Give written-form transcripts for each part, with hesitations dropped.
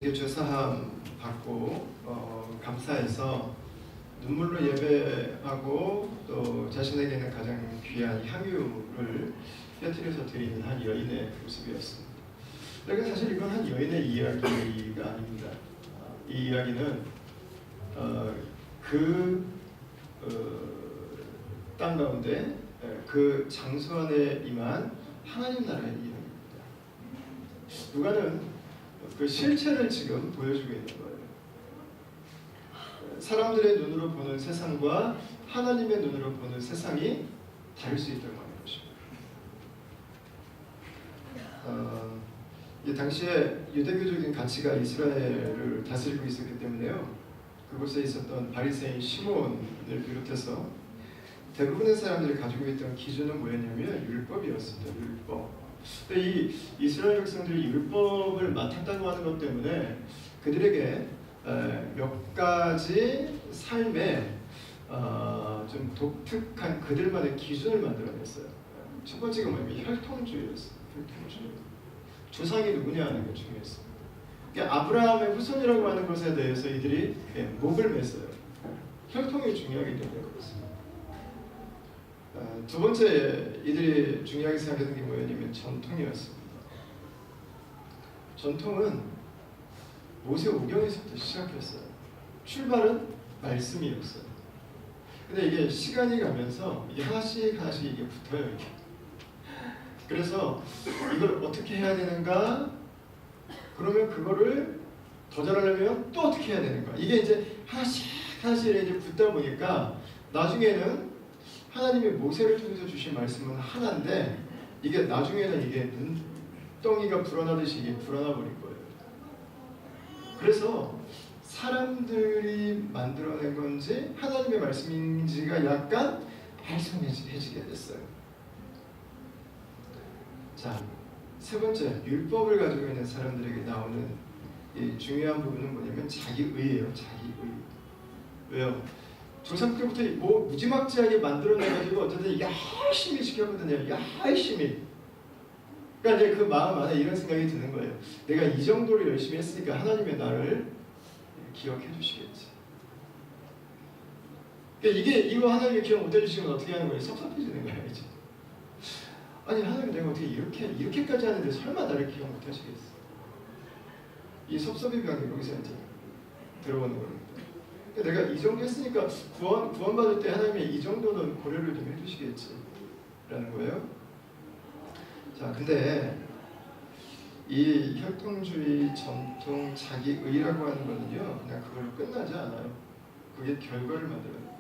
죄사함 받고 감사해서 눈물로 예배하고 또 자신에게는 가장 귀한 향유를 곁들여서 드리는 한 여인의 모습이었습니다. 그러니까 사실 이건 한 여인의 이야기가 아닙니다. 이 이야기는 땅 가운데 그 장소 안에 임한 하나님 나라의 이야기입니다. 누가는 그 실체를 지금 보여주고 있는 거예요. 사람들의 눈으로 보는 세상과 하나님의 눈으로 보는 세상이 다를 수 있다고 하는 것입니다. 이 당시에 유대교적인 가치가 이스라엘을 다스리고 있었기 때문에요. 그곳에 있었던 바리새인 시몬을 비롯해서 대부분의 사람들이 가지고 있던 기준은 뭐였냐면 율법이었습니다. 율법. 이 이스라엘 백성들이 율법을 맡았다고 하는 것 때문에 그들에게 몇 가지 삶에 좀 독특한 그들만의 기준을 만들어냈어요. 첫 번째가 뭐냐면 혈통주의였어요. 혈통주의. 조상이 누구냐 하는 게 중요했어요. 그러니까 아브라함의 후손이라고 하는 것에 대해서 이들이 목을 맸어요. 혈통이 중요하기 때문에 그렇습니다. 두 번째 이들이 중요하게 생각했던 게 뭐였냐면 전통이었습니다. 전통은 모세오경에서부터 시작했어요. 출발은 말씀이었어요. 근데 이게 시간이 가면서 이게 하나씩 이게 붙어요. 이게. 그래서 이걸 어떻게 해야 되는가? 그러면 그거를 더 잘하려면 또 어떻게 해야 되는가? 이게 이제 하나씩 이제 붙다 보니까 나중에는 하나님이 모세를 통해서 주신 말씀은 하나인데 이게 나중에는 이게 눈덩이가 불어나듯이 이게 불어나 버린 거예요. 그래서 사람들이 만들어낸 건지 하나님의 말씀인지가 약간 헬성해지게 됐어요. 자, 세 번째 율법을 가지고 있는 사람들에게 나오는 이 중요한 부분은 뭐냐면 자기의예요. 자기의. 왜요? 조상 때부터 뭐 무지막지하게 만들어내가지고 어쨌든 열심히 지켰거든요. 열심히. 그러니까 이제 그 마음 안에 이런 생각이 드는 거예요. 내가 이 정도로 열심히 했으니까 하나님의 나를 기억해 주시겠지. 그러니까 이거 하나님이 기억 못 해주시면 어떻게 하는 거예요? 섭섭해지는 거예요. 이제. 아니 하나님 내가 어떻게 이렇게까지 하는데 설마 나를 기억 못 하시겠어? 이 섭섭의 병이 여기서 이제 들어오는 겁니다. 내가 이 정도 했으니까 구원받을 때 하나님이 이 정도는 고려를 좀 해주시겠지 라는 거예요. 자, 근데 이 혈통주의, 전통, 자기의라고 하는 거는요 그냥 그걸로 끝나지 않아요. 그게 결과를 만들어야 됩니다.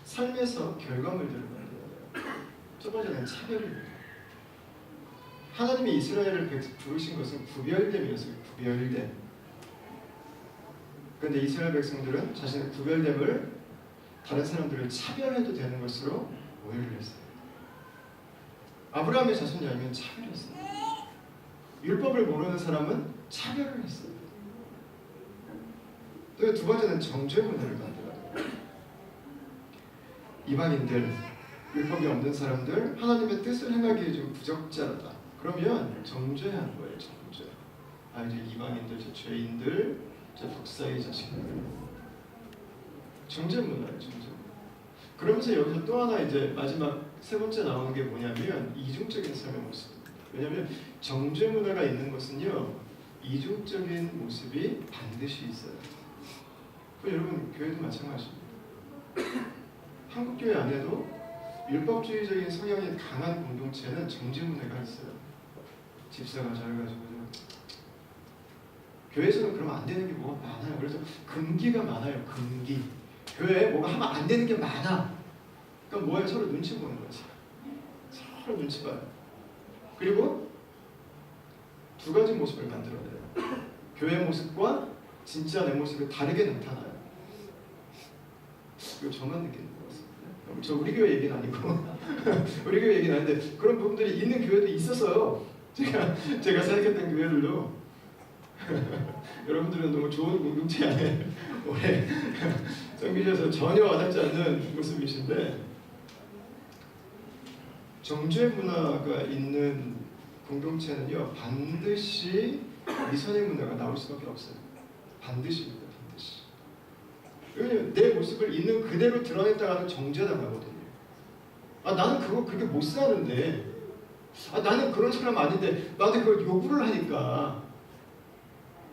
삶에서 결과물들을 만들어야 돼요. 첫 번째는 차별입니다. 하나님이 이스라엘을 부르신 것은 구별됨이었어요. 구별됨. 그런데 이스라엘 백성들은 자신의 구별됨을 다른 사람들을 차별해도 되는 것으로 오해를 했어요. 아브라함의 자손이 아니면 차별했어요. 율법을 모르는 사람은 차별을 했어요. 또 두 번째는 정죄 문화를 만들어요. 이방인들, 율법이 없는 사람들, 하나님의 뜻을 행하기에 좀 부적절하다. 그러면 정죄하는 거예요. 정죄. 이제 이방인들, 저 죄인들, 저 독사의 자식들. 정죄 문화예요. 정죄 문화. 그러면서 여기서 또 하나 이제 마지막 세 번째 나오는 게 뭐냐면 이중적인 삶의 모습입니다. 왜냐하면 정죄 문화가 있는 것은요 이중적인 모습이 반드시 있어요. 여러분 교회도 마찬가지입니다. 한국 교회 안에도 율법주의적인 성향이 강한 공동체는 정죄 문화가 있어요. 집사가 잘가지고 교회에서는 그러면 안 되는 게 뭐가 많아요. 그래서 금기가 많아요. 금기. 교회에 뭐가 하면 안 되는 게 많아. 그러니까 뭐예요? 서로 눈치 보는 거지. 서로 눈치 봐요. 그리고 두 가지 모습을 만들어내요. 교회 모습과 진짜 내 모습이 다르게 나타나요. 이거 저만 느끼는 것 같습니다. 저 우리 교회 얘기는 아니고 우리 교회 얘기는 아닌데 그런 부분들이 있는 교회도 있었어요. 제가 생각했던 교회들도 여러분들은 너무 좋은 공동체 안에 오래 섬기셔서 전혀 와닿지 않는 모습이신데 정죄 문화가 있는 공동체는요 반드시 미선의 문화가 나올 수밖에 없어요. 반드시입니다. 반드시. 왜냐면 내 모습을 있는 그대로 드러냈다가는 정죄당하거든요. 아, 나는 그거 그렇게 못 사는데, 아, 나는 그런 사람 아닌데 나한테 그걸 요구를 하니까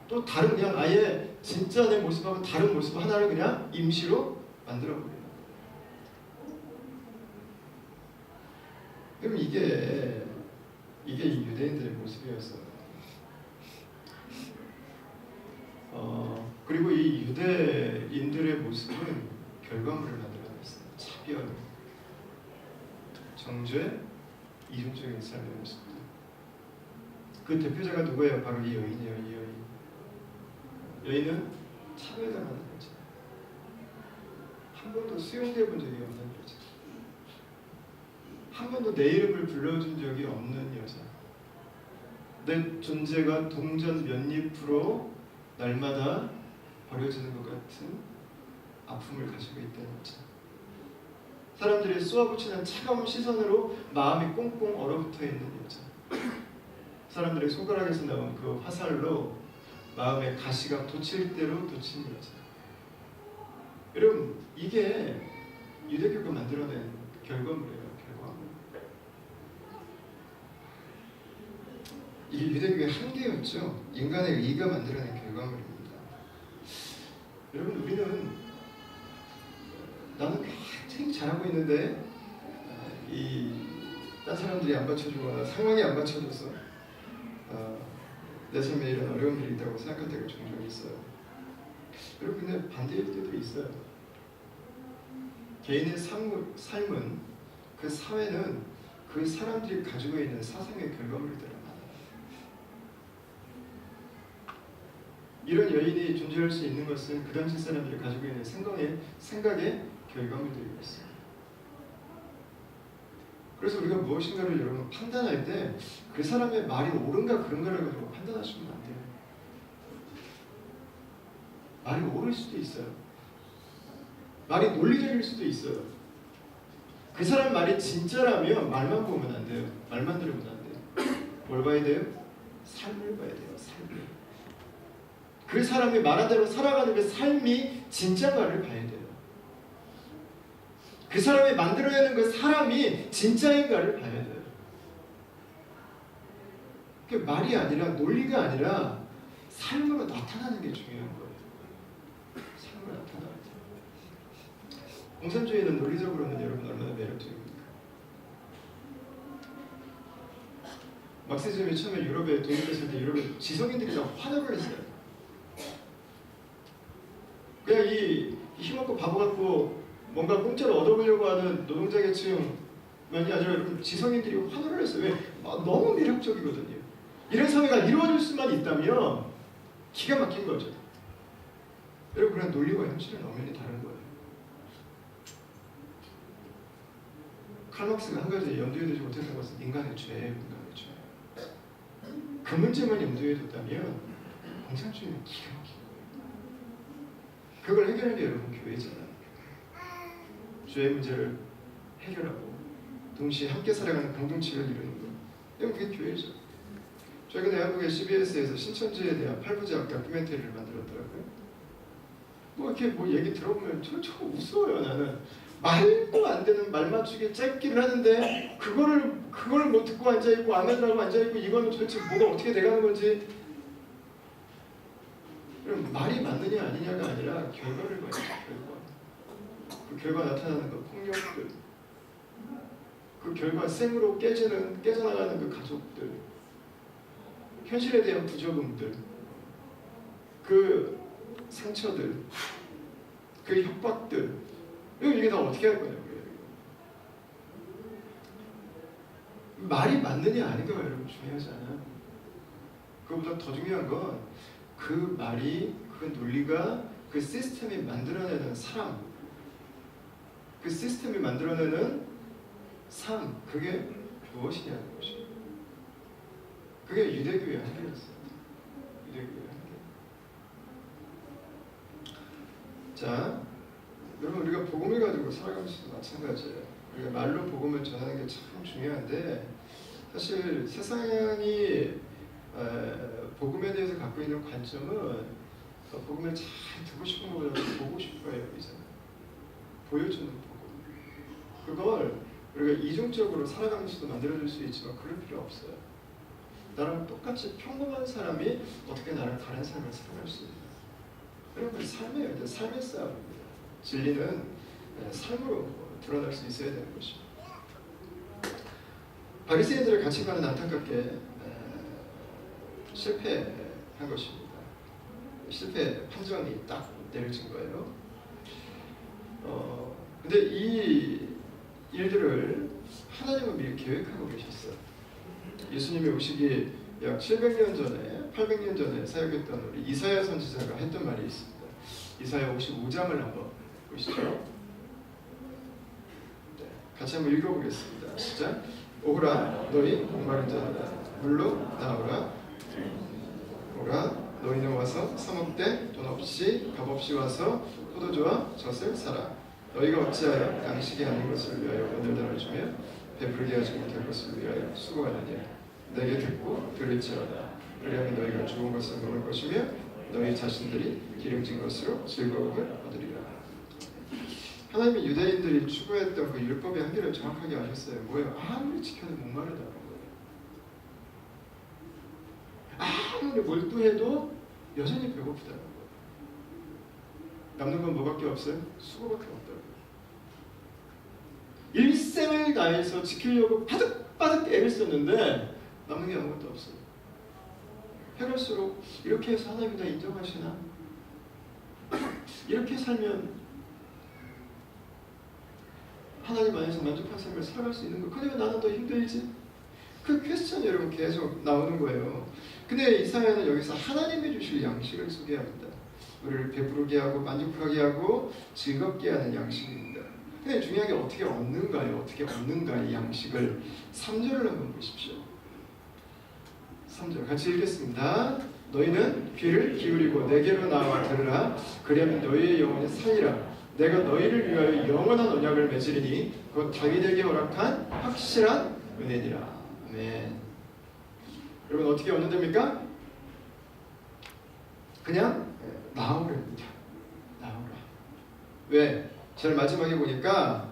또 다른 그냥 아예 진짜 내 모습하고 다른 모습 하나를 그냥 임시로 만들어버려요. 그럼 이게 이 유대인들의 모습이었어요. 그리고 이 유대인들의 모습은 결과물을 만들어냈어요. 차별, 정죄, 이중적인 삶의 모습들. 그 대표자가 누구예요? 바로 이 여인이에요. 이 여인. 여인은 차별당하는 여자. 한 번도 수용되어 본 적이 없는 여자. 한 번도 내 이름을 불러준 적이 없는 여자. 내 존재가 동전 몇 잎으로 날마다 버려지는 것 같은 아픔을 가지고 있다는 여자. 사람들이 쏘아붙이는 차가운 시선으로 마음이 꽁꽁 얼어붙어 있는 여자. 사람들의 손가락에서 나온 그 화살로 마음의 가시가 돋칠 대로 돋친 여자. 여러분, 이게 유대교가 만들어낸 결과물이에요. 결과물. 이게 유대교의 한계였죠. 인간의 의가 만들어낸 결과물입니다. 여러분, 우리는 나는 굉장히 잘하고 있는데 딴 사람들이 안 받쳐주거나 상황이 안 받쳐줘서 내 삶에 이런 어려운 일이 있다고 생각할 때가 종종 있어요. 여러분, 근데 반대일 때도 있어요. 개인의 삶은, 그 사회는 그 사람들이 가지고 있는 사상의 결과물들을 많아요. 이런 여인이 존재할 수 있는 것은 그 당시 사람들이 가지고 있는 생각의 결과물들이었어요. 그래서 우리가 무엇인가를 여러분 판단할 때 그 사람의 말이 옳은가 그른가를 가지고 판단하시면 안 돼요. 말이 옳을 수도 있어요. 말이 논리적일 수도 있어요. 그 사람 말이 진짜라면 말만 보면 안 돼요. 말만 들으면 안 돼요. 뭘 봐야 돼요? 삶을 봐야 돼요. 삶을. 그 사람이 말한 대로 살아가는 그 삶이 진짜인가를 봐야 돼요. 그 사람이 만들어내는 그 사람이 진짜인가를 봐야 돼요. 그게 말이 아니라 논리가 아니라 삶으로 나타나는 게 중요한 거예요. 삶으로 나타나는 게. 공산주의는 논리적으로는 여러분 얼마나 매력적입니까? 막시즘이 처음에 유럽에 도입됐을 때 유럽의 지성인들이 다 환호를 했어요. 그냥 이 힘없고 바보 같고 뭔가 공짜로 얻어보려고 하는 노동자 계층만이 아니라 지성인들이 환호를 했어요. 왜? 너무 매력적이거든요. 이런 사회가 이루어질 수만 있다면 기가 막힌 거죠. 여러분, 그런 논리와 현실은 엄연히 다른 거예요. 칼막스가 한 가지 염두에 두지 못했던 것은 인간의 죄예요. 인간의 죄. 그 문제만 염두에 뒀다면 공산주의는 기가 막힌 거예요. 그걸 해결하는 게 여러분 교회잖아요. 죄의 문제를 해결하고 동시에 함께 살아가는 공동체를 이루는 것. 여러분, 그게 교회죠. 최근에 한국의 CBS에서 신천지에 대한 8부작 다큐멘터리를 만들었더라고요. 이렇게 얘기 들어보면 저 웃어요. 나는 말도 안 되는 말 맞추기 짧기를 하는데 그거를 못 듣고 앉아 있고 아멘이라고 앉아 있고 이거는 도대체 뭐가 어떻게 돼가는 건지. 그럼 말이 맞느냐 아니냐가 아니라 결과를 봐야 돼요. 그 결과 나타나는 그 폭력들, 그 결과 생으로 깨져나가는 그 가족들, 현실에 대한 부적응들, 그 상처들, 그 협박들, 이게 다 어떻게 할 거냐고요. 말이 맞느냐 아닌가가 여러분 중요하지 않아요. 그것보다 더 중요한 건 그 말이, 그 논리가 그 시스템이 만들어내는 사람, 그 시스템이 만들어내는 삶, 그게 무엇이냐는 것이에요. 그게 유대교의 한계였어요. 유대교의 한계. 자, 여러분, 우리가 복음을 가지고 살아가면서도 마찬가지예요. 우리가 말로 복음을 전하는 게 참 중요한데, 사실 세상이 복음에 대해서 갖고 있는 관점은 복음을 잘 듣고 싶은 것보다 보고 싶어요. 이제 보여주는 복음. 그걸 우리가 이중적으로 살아가는 수도 만들어줄 수 있지만 그럴 필요 없어요. 나랑 똑같이 평범한 사람이 어떻게 나랑 다른 삶을 살아갈 수 있나? 여러분 삶이에요. 삶의 싸움입니다. 진리는 삶으로 드러날 수 있어야 되는 것입니다. 바리새인들의 가치관은 안타깝게 실패한 것입니다. 실패 판정이 딱 내려진 거예요. 근데 이 일들을 하나님은 미리 계획하고 계셨어요. 예수님이 오시기 약 700년 전에, 800년 전에 사역했던 우리 이사야 선지자가 했던 말이 있습니다. 이사야 55장을 한번 보시죠. 네, 같이 한번 읽어보겠습니다. 시작. 오라 너희 목마른 자들아 물로 나오라. 오라 너희는 와서 사먹되 돈 없이 값 없이 와서 포도주와 젖을 사라. 너희가 어찌하여 양식이 아닌 것을 위하여 오늘날을 주며 베풀게 하지 못할 것을 위하여 수고하느냐. 내게 듣고 들을지어다. 그리하면 너희가 좋은 것을 먹을 것이며 너희 자신들이 기름진 것으로 즐거움을 얻으리라. 하나님이 유대인들이 추구했던 그 율법의 한계를 정확하게 아셨어요. 뭐예요? 아무리 지켜도 목마르다는 거예요. 아무리 몰두해도 여전히 배고프다는 거예요. 남는 건 뭐밖에 없어요? 수고밖에 없다고요. 일생을 다해서 지키려고 바득바득 애를 썼는데 남는 게 아무것도 없어요. 해갈수록 이렇게 해서 하나님이 다 인정하시나? 이렇게 살면 하나님 안에서 만족한 삶을 살아갈 수 있는 거. 근데 왜 나는 더 힘들지? 그 퀘스천이 여러분 계속 나오는 거예요. 근데 이사야는 여기서 하나님이 주실 양식을 소개합니다. 우리를 배부르게 하고 만족하게 하고 즐겁게 하는 양식입니다. 근데 중요한 게 어떻게 얻는가요? 어떻게 얻는가의 양식을 3절을 한번 보십시오. 3절 같이 읽겠습니다. 너희는 귀를 기울이고 내게로 나와 들으라. 그리하면 너희의 영혼이 살리라. 내가 너희를 위하여 영원한 언약을 맺으리니 곧 다윗에게 허락한 확실한 은혜니라. 아멘. 여러분 어떻게 얻는답니까? 그냥 나오랍니다. 나오라. 왜? 제일 마지막에 보니까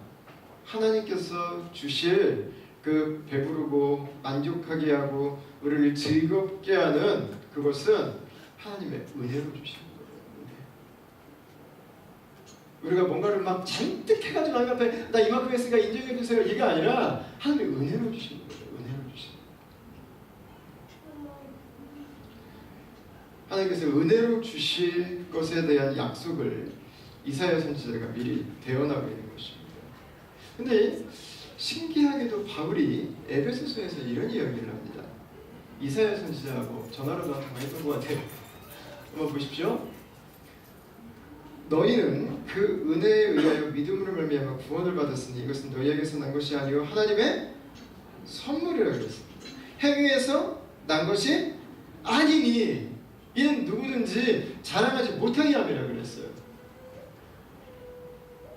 하나님께서 주실 그 배부르고 만족하게 하고 우리를 즐겁게 하는 그것은 하나님의 은혜로 주시는 거예요. 은혜. 우리가 뭔가를 막 잔뜩 해가지고 하나님 앞에 나 이만큼 했으니까 인정해 주세요 이게 아니라 하나님의 은혜로 주시는 거예요. 은혜로 주시는 거예요. 하나님께서 은혜로 주실 것에 대한 약속을 이사야 선지자가 미리 대언하고 있는 것입니다. 근데 신기하게도 바울이 에베소서에서 이런 이야기를 합니다. 이사야 선지자하고 전화로 나한테 많이 했던 것 같아요. 한번 보십시오. 너희는 그 은혜에 의하여 믿음으로 말미암아 구원을 받았으니 이것은 너희에게서 난 것이 아니요 하나님의 선물이라 그랬습니다. 행위에서 난 것이 아니니 이는 누구든지 자랑하지 못하게 함이라 그랬어요.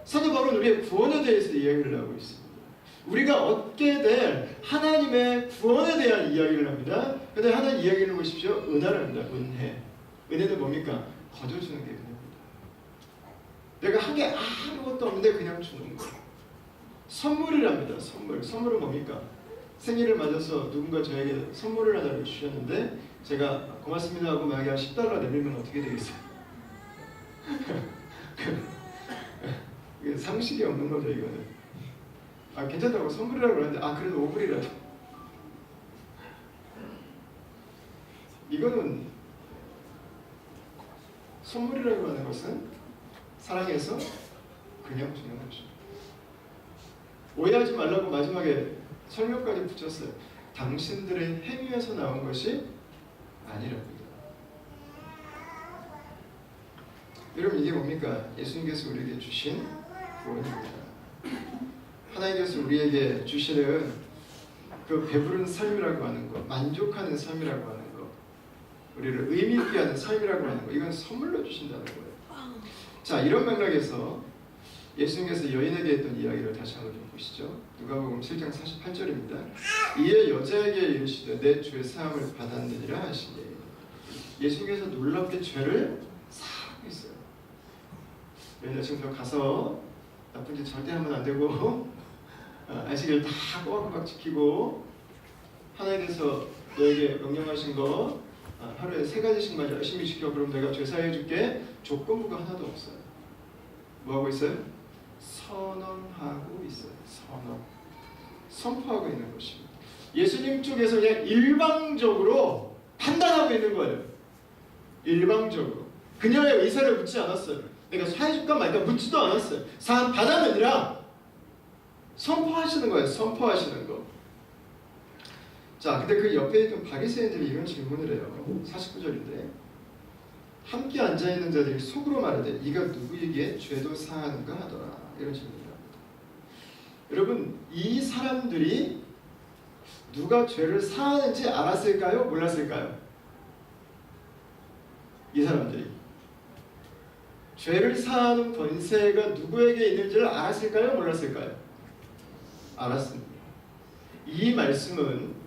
사도 바울은 우리의 구원에 대해서 이야기를 하고 있습니다. 우리가 얻게 될 하나님의 구원에 대한 이야기를 합니다. 그런데 하나님 이야기를 보십시오. 은혜랍니다. 은혜. 은혜는 뭡니까? 거둬주는 게 은혜입니다. 내가 한 게 아무것도 없는데 그냥 주는 거예요. 선물이랍니다. 선물. 선물은 뭡니까? 생일을 맞아서 누군가 저에게 선물을 하나를 주셨는데 제가 고맙습니다 하고 만약에 한 $10 내밀면 어떻게 되겠어요? 상식이 없는 거죠 이거는. 아 괜찮다고 선물이라고 그러는데 아 그래도 5불이라도 이거는 선물이라고 하는 것은 사랑해서 그냥 주는 것입니다. 오해하지 말라고 마지막에 설명까지 붙였어요. 당신들의 행위에서 나온 것이 아니랍니다. 여러분 이게 뭡니까? 예수님께서 우리에게 주신 구원입니다. 하나님께서 우리에게 주시는 그 배부른 삶이라고 하는 것, 만족하는 삶이라고 하는 것, 우리를 의미 있게 하는 삶이라고 하는 것, 이건 선물로 주신다는 거예요. 자, 이런 맥락에서 예수님께서 여인에게 했던 이야기를 다시 한번 좀 보시죠. 누가복음 7장 48절입니다. 이에 여자에게 이르시되 내 죄 사함을 받았느니라 하시니 예수님께서 놀랍게 죄를 사하게 여자친구도 가서 나쁜 짓 절대 하면 안 되고 안식일 다 꼬박꼬박 지키고 하나님께서 너에게 명령하신 거 하루에 3가지씩만 열심히 지켜. 그럼 내가 죄사해 줄게. 조건부가 하나도 없어요. 뭐하고 있어요? 선언하고 있어요. 선포하고 있는 것입니다. 예수님 쪽에서 그냥 일방적으로 판단하고 있는 거예요. 일방적으로. 그녀의 의사를 묻지 않았어요. 내가 사해줄까 말까 묻지도 않았어요. 사안 받아는 아니라 선포하시는 거예요. 선포하시는 거. 자, 근데 그 옆에 있던 바리새인들이 이런 질문을 해요. 49절인데 함께 앉아있는 자들이 속으로 말하되 이가 누구에게 죄도 사하는가 하더라. 이런 질문을 합니다. 여러분, 이 사람들이 누가 죄를 사하는지 알았을까요? 몰랐을까요? 이 사람들이 죄를 사하는 권세가 누구에게 있는지를 알았을까요? 몰랐을까요? 알았습니다. 이 말씀은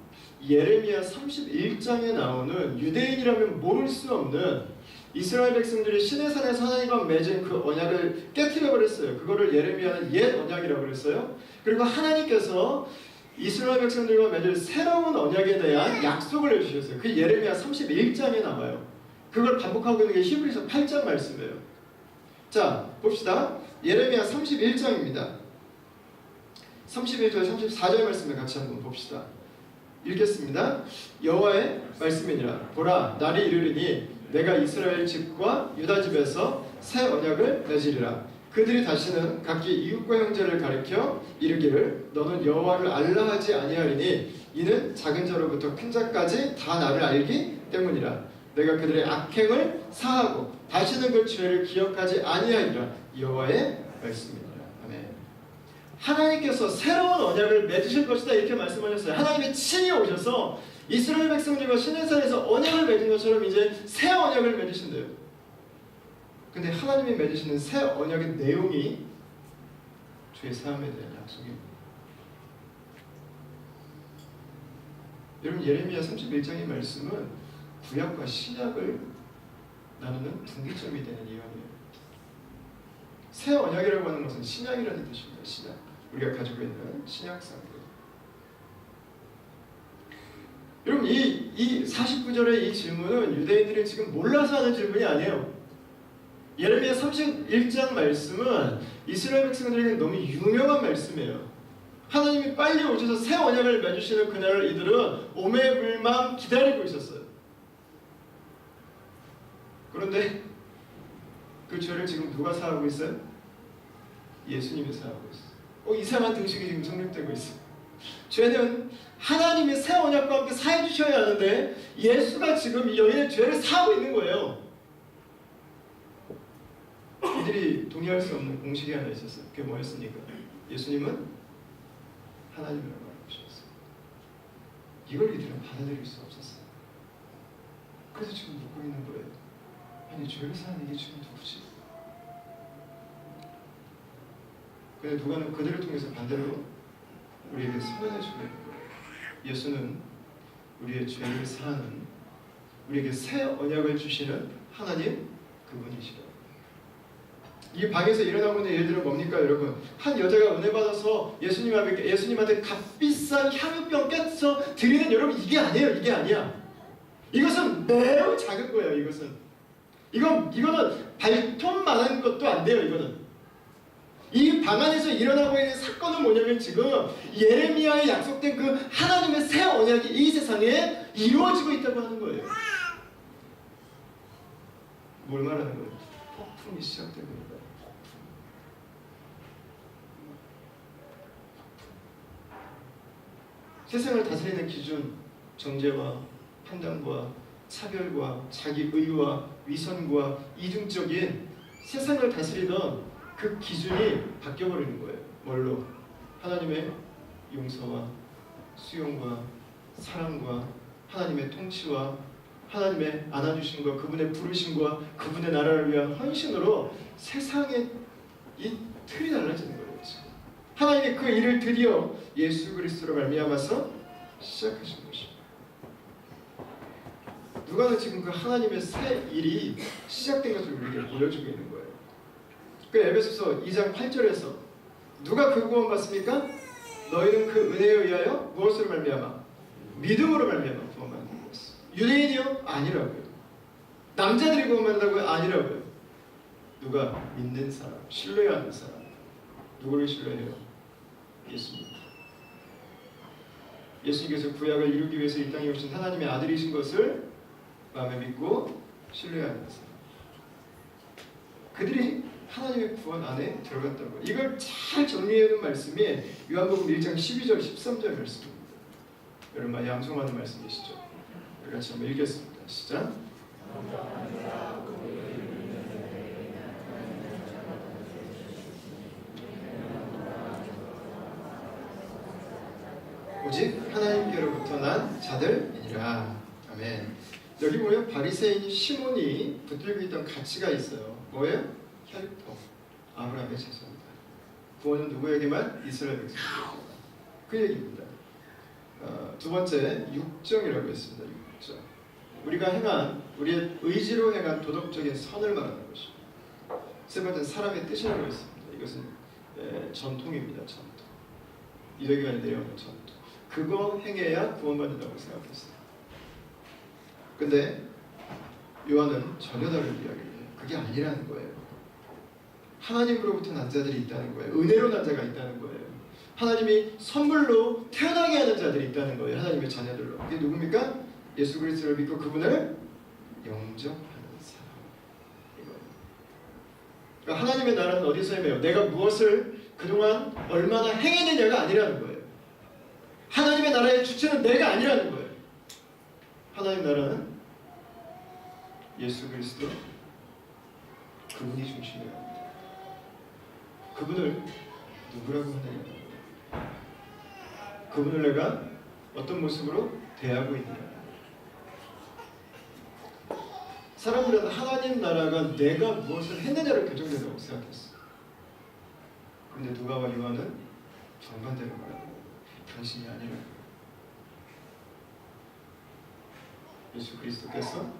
예레미야 31장에 나오는 유대인이라면 모를 수 없는 이스라엘 백성들이 시내산에서 하나님과 맺은 그 언약을 깨트려 버렸어요. 그거를 예레미야는 옛 언약이라고 그랬어요. 그리고 하나님께서 이스라엘 백성들과 맺을 새로운 언약에 대한 약속을 해주셨어요. 그 예레미야 31장에 나와요. 그걸 반복하고 있는 게 히브리서 8장 말씀이에요. 자, 봅시다. 예레미야 31장입니다. 31절 34절 말씀을 같이 한번 봅시다. 읽겠습니다. 여호와의 말씀이니라. 보라, 날이 이르리니 내가 이스라엘 집과 유다 집에서 새 언약을 맺으리라. 그들이 다시는 각기 이웃과 형제를 가리켜 이르기를 너는 여호와를 알라 하지 아니하리니 이는 작은 자로부터 큰 자까지 다 나를 알기 때문이라. 내가 그들의 악행을 사하고 다시는 그 죄를 기억하지 아니하리라. 여호와의 말씀이니라. 아멘. 하나님께서 새로운 언약을 맺으실 것이다 이렇게 말씀하셨어요. 하나님이 친히 오셔서 이스라엘 백성들과 시내산에서 언약을 맺은 것처럼 이제 새 언약을 맺으신대요. 근데 하나님이 맺으시는 새 언약의 내용이 죄 사함에 대한 약속입니다. 여러분, 예레미야 31장의 말씀은 구약과 신약을 나누는 분기점이 되는 예언이에요. 새 언약이라고 하는 것은 신약이라는 뜻입니다. 신약. 우리가 가지고 있는 신약성들. 여러분, 이 49절의 이 질문은 유대인들이 지금 몰라서 하는 질문이 아니에요. 예레미야 31장 말씀은 이스라엘 백성들에게 너무 유명한 말씀이에요. 하나님이 빨리 오셔서 새 언약을 맺으시는 그날을 이들은 오매불망 기다리고 있었어요. 그런데 그 죄를 지금 누가 사하고 있어요? 예수님이 사하고 있어요. 이상한 등식이 지금 성립되고 있어요. 죄는 하나님의 새 언약과 함께 사해 주셔야 하는데 예수가 지금 이 여인의 죄를 사하고 있는 거예요. 이들이 동의할 수 없는 공식이 하나 있었어요. 그게 뭐였습니까? 예수님은 하나님이라고 말하셨어요. 이걸 이들은 받아들일 수 없었어요. 그래서 지금 묻고 있는 거예요. 아니, 죄를 사는 이게 지금 누구지? 근데 누가는 그들을 통해서 반대로 우리에게 선언해 주고 있는 거예요. 예수는 우리의 죄를 사하는, 우리에게 새 언약을 주시는 하나님 그분이시라고. 이 방에서 일어나고 있는 일들은 뭡니까, 여러분? 한 여자가 은혜 받아서 예수님한테 값비싼 향유병 깨서 드리는, 여러분, 이게 아니에요. 이게 아니야. 이것은 매우 작은 거예요. 이거는 발톱만한 것도 안 돼요. 이거는. 이 방 안에서 일어나고 있는 사건은 뭐냐면 지금 예레미야에 약속된 그 하나님의 새 언약이 이 세상에 이루어지고 있다고 하는 거예요. 뭘 말하는 거예요? 폭풍이 시작된 겁니다. 세상을 다스리는 기준, 정죄와 판단과 차별과 자기의와 위선과 이중적인 세상을 다스리던 그 기준이 바뀌어버리는 거예요. 뭘로? 하나님의 용서와 수용과 사랑과 하나님의 통치와 하나님의 안아주심과 그분의 부르심과 그분의 나라를 위한 헌신으로 세상의 이 틀이 달라지는 거예요. 하나님이 그 일을 드디어 예수 그리스도로 말미암아서 시작하신 것입니다. 누가는 지금 그 하나님의 새 일이 시작된 것을 우리에게 보여주고 있는 거예요. 그 에베소서 2장 8절에서 누가 그 구원 받습니까? 너희는 그 은혜에 의하여 무엇으로 말미암아? 믿음으로 말미암아 구원받는 것이. 유대인이요? 아니라고요. 남자들이 구원받는다고요? 아니라고요. 누가 믿는 사람, 신뢰하는 사람. 누구를 신뢰해요? 예수님. 예수님께서 구약을 이루기 위해서 이 땅에 오신 하나님의 아들이신 것을 마음에 믿고 신뢰하는 사람. 그들이 하나님의 구원 안에 들어갔다는 거예요. 이걸 잘 정리해놓은 말씀이 요한복음 1장 12절 13절 말씀입니다. 여러분 많이 암송하는 말씀이시죠? 우리 같이 한번 읽겠습니다. 시작. 오직 하나님께로부터 난 자들이니라. 아멘. 여기 보면 바리새인 시몬이 붙들고 있던 가치가 있어요. 뭐예요? 혈통. 아브라함의 자손이다. 구원은 누구에게만? 이스라엘 백성에게만. 그 얘기입니다. 두 번째, 육정이라고 했습니다. 육정. 우리가 행한, 우리의 의지로 행한 도덕적인 선을 말하는 것입니다. 세 번째는 사람의 뜻이라고 했습니다. 이것은 전통입니다. 전통. 유대교에 내려오는 전통. 그거 행해야 구원받는다고 생각했어요. 근데 요한은 전혀 다른 이야기를 해요. 그게 아니라는 거예요. 하나님으로부터 난 자들이 있다는 거예요. 은혜로 난 자가 있다는 거예요. 하나님이 선물로 태어나게 하는 자들이 있다는 거예요. 하나님의 자녀들로. 그게 누굽니까? 예수 그리스도를 믿고 그분을 영접하는 사람. 이거예요. 그러니까 하나님의 나라는 어디서 헤매요? 내가 무엇을 그동안 얼마나 행해내냐가 아니라는 거예요. 하나님의 나라의 주체는 내가 아니라는 거예요. 하나님 나라는 예수 그리스도 그분이 중심이에요. 그분을 누구라고 하느냐? 그분을 내가 어떤 모습으로 대하고 있느냐? 사람들은 하나님 나라가 내가 무엇을 했느냐로 결정된다고 생각했어. 그런데 누가와 요한은 정반대로 말하는 거예요. 당신이 아니라 예수 그리스도께서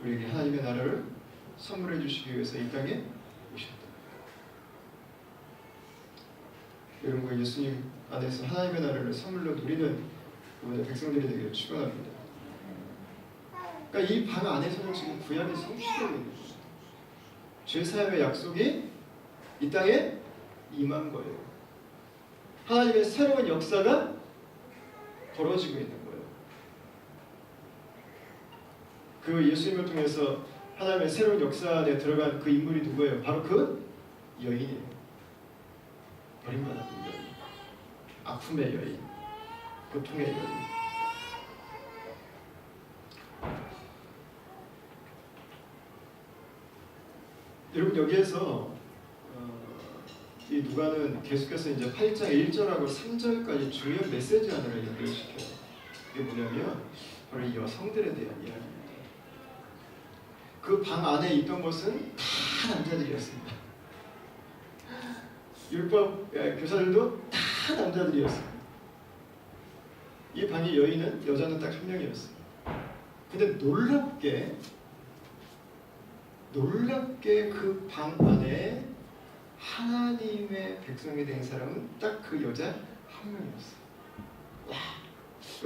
우리에게 하나님의 나라를 선물해 주시기 위해서 이 땅에 오셨다. 여러분과 예수님 안에서 하나님의 나라를 선물로 누리는 우리 백성들이 되기를 축원합니다. 그러니까 이 방 안에서는 지금 구약이 성취되고 있는 거예요. 죄사함의 약속이 이 땅에 임한 거예요. 하나님의 새로운 역사가 벌어지고 있는 거예요. 그 예수님을 통해서 하나님의 새로운 역사 안에 들어간 그 인물이 누구예요? 바로 그 여인이에요. 버림받았던 여인, 아픔의 여인, 고통의 여인. 여러분 여기에서 이 누가는 계속해서 이제 8장 1절하고 3절까지 중요한 메시지 하나를 연결시켜요. 이게 뭐냐면 바로 이 여성들에 대한 이야기입니다. 그 방 안에 있던 것은 다 남자들이었습니다. 율법 교사들도 다 남자들이었습니다. 이 방의 여인은 여자는 딱 한 명이었습니다. 근데 놀랍게 그 방 안에 하나님의 백성이 된 사람은 딱 그 여자 한 명이었어요. 와,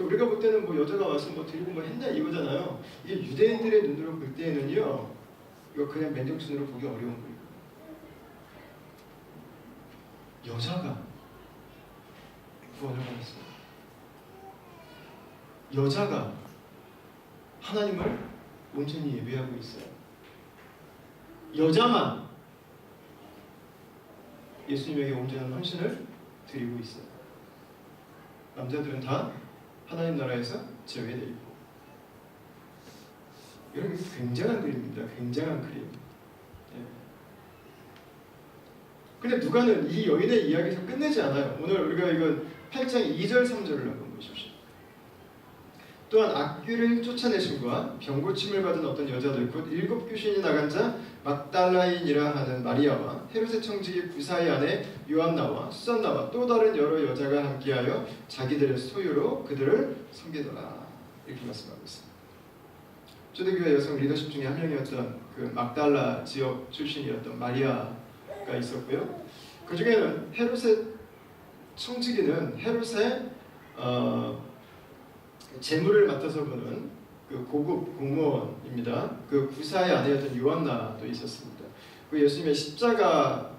우리가 볼 때는 뭐 여자가 와서 뭐 드리고 뭐 했냐 이거잖아요. 이게 유대인들의 눈으로 볼 때는요, 이거 그냥 맨정신으로 보기 어려운 거예요. 여자가 구원을 받았어요. 여자가 하나님을 온전히 예배하고 있어요. 여자만 예수님에게 온전한 헌신을 드리고 있어요. 남자들은 다 하나님 나라에서 제외되어 있고. 여러분 굉장한 그림입니다. 굉장한 그림. 근데 누가는 이 여인의 이야기에서 끝내지 않아요. 오늘 우리가 이건 8장 2절 3절을 한번 보십시오. 또한 악귀를 쫓아내심과 병고침을 받은 어떤 여자들 곧 7 귀신이 나간 자 막달라인이라 하는 마리아와 헤롯의 청지기 구사의 아내 요한나와 수산나와 또 다른 여러 여자가 함께하여 자기들의 소유로 그들을 섬기더라. 이렇게 말씀하고 있습니다. 초대교회 여성 리더십 중에 한 명이었던 그 막달라 지역 출신이었던 마리아가 있었고요. 그 중에는 헤롯의 청지기는 헤롯의 재물을 맡아서 보는 그 고급 공무원입니다. 그 구사의 아내였던 요한나도 있었습니다. 그 예수님의 십자가와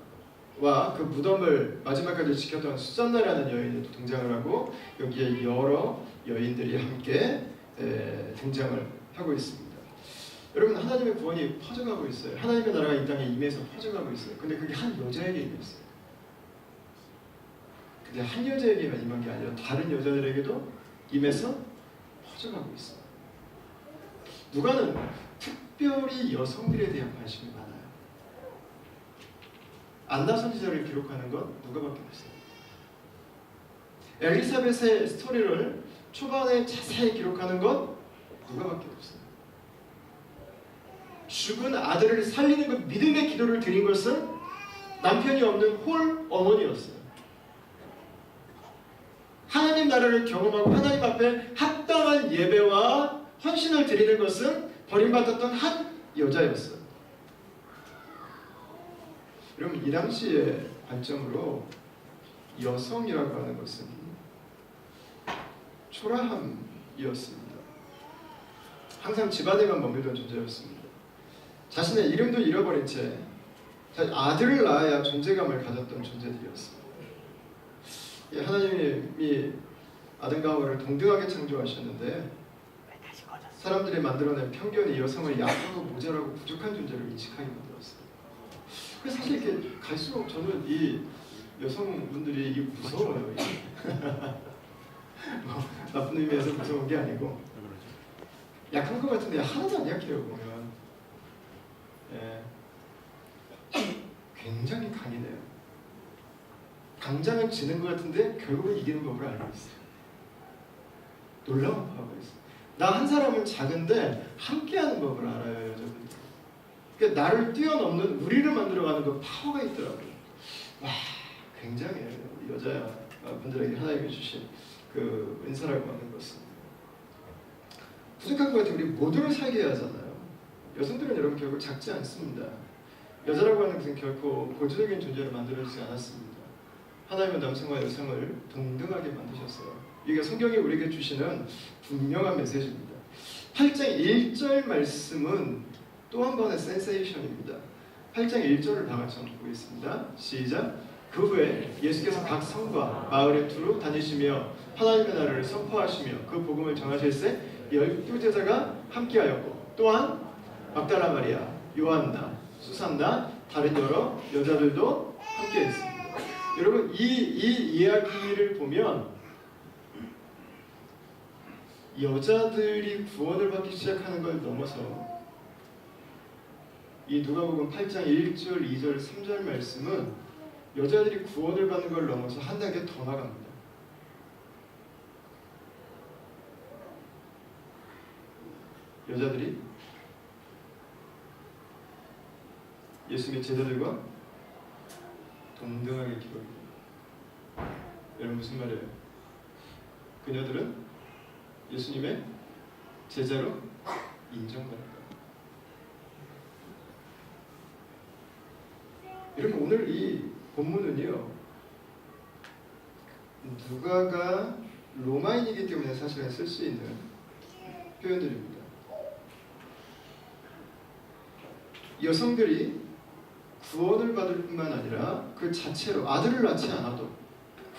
그 무덤을 마지막까지 지켰던 수잔나라는 여인도 등장을 하고 여기에 여러 여인들이 함께 등장을 하고 있습니다. 여러분, 하나님의 구원이 퍼져가고 있어요. 하나님의 나라가 이 땅에 임해서 퍼져가고 있어요. 근데 그게 한 여자에게 임했어요. 근데 한 여자에게만 임한 게 아니라 다른 여자들에게도 임해서 퍼져가고 있어요. 누가는 특별히 여성들에 대한 관심이 많아요. 안나 선지자를 기록하는 건 누가밖에 없어요. 엘리사벳의 스토리를 초반에 자세히 기록하는 건 누가밖에 없어요. 죽은 아들을 살리는 그 믿음의 기도를 드린 것은 남편이 없는 홀 어머니였어요. 하나님 나라를 경험하고 하나님 앞에 합당한 예배와 헌신을 드리는 것은 버림받았던 한 여자였어요. 여러분, 이 당시의 관점으로 여성이라고 하는 것은 초라함이었습니다. 항상 집안에만 머물던 존재였습니다. 자신의 이름도 잃어버린 채 아들을 낳아야 존재감을 가졌던 존재들이었습니다. 하나님이 아담과 하와를 동등하게 창조하셨는데 사람들이 만들어낸 편견이 여성을 약하고 모자라고 부족한 존재로 인식하게 만들었어요. 그래서 사실 이렇게 갈수록 저는 이 여성분들이 무서워요. 뭐, 나쁜 의미에서 무서운 게 아니고 약한 것 같은데 하나도 안 약해요. 보면 굉장히 강이네요. 당장은 지는 것 같은데 결국은 이기는 법을 알고 있어요. 놀라운 파워가 있어요. 나 한 사람은 작은데 함께하는 법을 알아요, 여자분들. 그러니까 나를 뛰어넘는 우리를 만들어가는 그 파워가 있더라고요. 와, 굉장해요. 여자분들에게 하나님이 주신 그 은사라고 하는 것은. 부족한 것 같아요. 우리 모두를 살게 하잖아요. 여성들은 여러분 결국 작지 않습니다. 여자라고 하는 것은 결코 고조적인 존재로 만들어지지 않았습니다. 하나님은 남성과 여성을 동등하게 만드셨어요. 이게 성경이 우리에게 주시는 분명한 메시지입니다. 8장 1절 말씀은 또 한 번의 센세이션입니다. 8장 1절을 다 같이 한번 보겠습니다. 시작! 그 후에 예수께서 각 성과 마을에 두루 다니시며 하나님의 나라를 선포하시며 그 복음을 전하실새 12제자가 함께하였고 또한 막달라 마리아, 요한나, 수산나, 다른 여러 여자들도 함께했습니다. 여러분, 이 이야기를 보면 여자들이 구원을 받기 시작하는 걸 넘어서 이 누가복음 8장 1절, 2절, 3절 말씀은 여자들이 구원을 받는 걸 넘어서 한 단계 더 나갑니다. 여자들이 예수님의 제자들과 동등하게 기도합니다. 여러분, 무슨 말이에요? 그녀들은 예수님의 제자로 인정받았다. 여러분, 오늘 이 본문은요, 누가가 로마인이기 때문에 사실은 쓸 수 있는 표현들입니다. 여성들이 구원을 받을 뿐만 아니라 그 자체로 아들을 낳지 않아도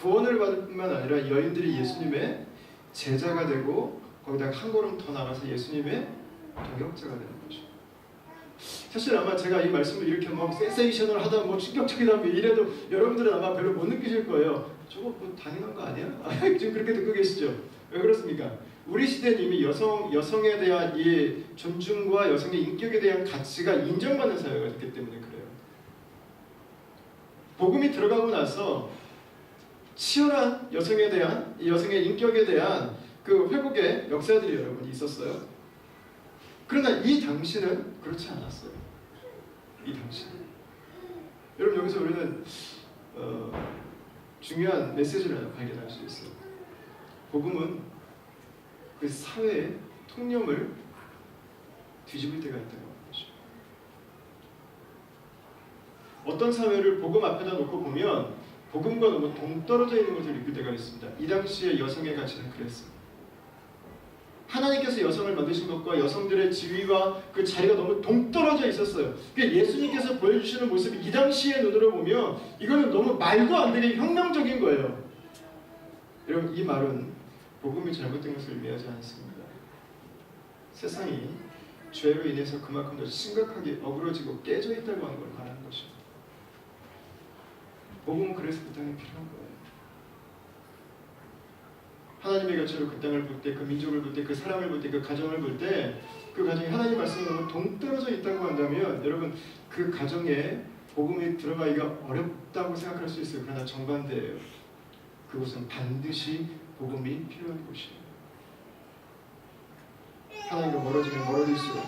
구원을 받을 뿐만 아니라 여인들이 예수님의 제자가 되고 거기다 한 걸음 더 나가서 예수님의 동역자가 되는 거죠. 사실 아마 제가 이 말씀을 이렇게 막 센세이션을 하다 뭐 충격적이다 이래도 여러분들은 아마 별로 못 느끼실 거예요. 저거 뭐 당연한 거 아니야? 지금 그렇게 듣고 계시죠? 왜 그렇습니까? 우리 시대는 이미 여성에 대한 이 존중과 여성의 인격에 대한 가치가 인정받는 사회가 됐기 때문에 그래요. 복음이 들어가고 나서 치열한 여성에 대한 여성의 인격에 대한 그 회복의 역사들이 여러분 있었어요. 그러나 이 당시는 그렇지 않았어요. 이 당시는. 여러분, 여기서 우리는 중요한 메시지를 하나 발견할 수 있어요. 복음은 그 사회의 통념을 뒤집을 때가 있다고 하는 것이죠. 어떤 사회를 복음 앞에다 놓고 보면 복음과 너무 동떨어져 있는 것을 느낄 때가 있습니다. 이 당시의 여성의 가치는 그랬습니다. 하나님께서 여성을 만드신 것과 여성들의 지위와 그 자리가 너무 동떨어져 있었어요. 그러니까 예수님께서 보여주시는 모습이 이 당시의 눈으로 보면 이거는 너무 말도 안 되게 혁명적인 거예요. 여러분, 이 말은 복음이 잘못된 것을 의미하지 않습니다. 세상이 죄로 인해서 그만큼 더 심각하게 어그러지고 깨져 있다고 하는 걸 말하는 것입니다. 복음은 그래서 그 땅에 필요한 거예요. 하나님의 곁으로 그 땅을 볼 때, 그 민족을 볼 때, 그 사람을 볼 때, 그 가정을 볼 때, 그 가정이 하나님 말씀이 너무 동떨어져 있다고 한다면 여러분, 그 가정에 복음이 들어가기가 어렵다고 생각할 수 있어요. 그러나 정반대예요. 그곳은 반드시 복음이 필요한 곳이에요. 하나님과 멀어지면 멀어질수록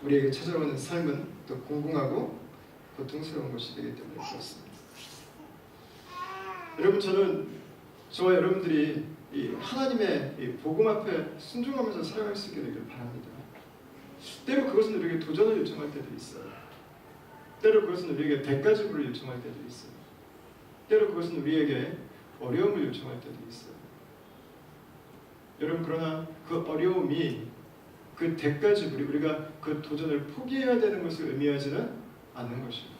우리에게 찾아오는 삶은 더 공공하고 고통스러운 것이 되기 때문에 그렇습니다. 여러분, 저와 여러분들이 이 하나님의 이 복음 앞에 순종하면서 살아갈 수 있게 되길 바랍니다. 때로 그것은 우리에게 도전을 요청할 때도 있어요. 때로 그것은 우리에게 대가지불을 요청할 때도 있어요. 때로 그것은 우리에게 어려움을 요청할 때도 있어요. 여러분, 그러나 그 어려움이 그 대가지불이 우리가 그 도전을 포기해야 되는 것을 의미하지는 않는 것입니다.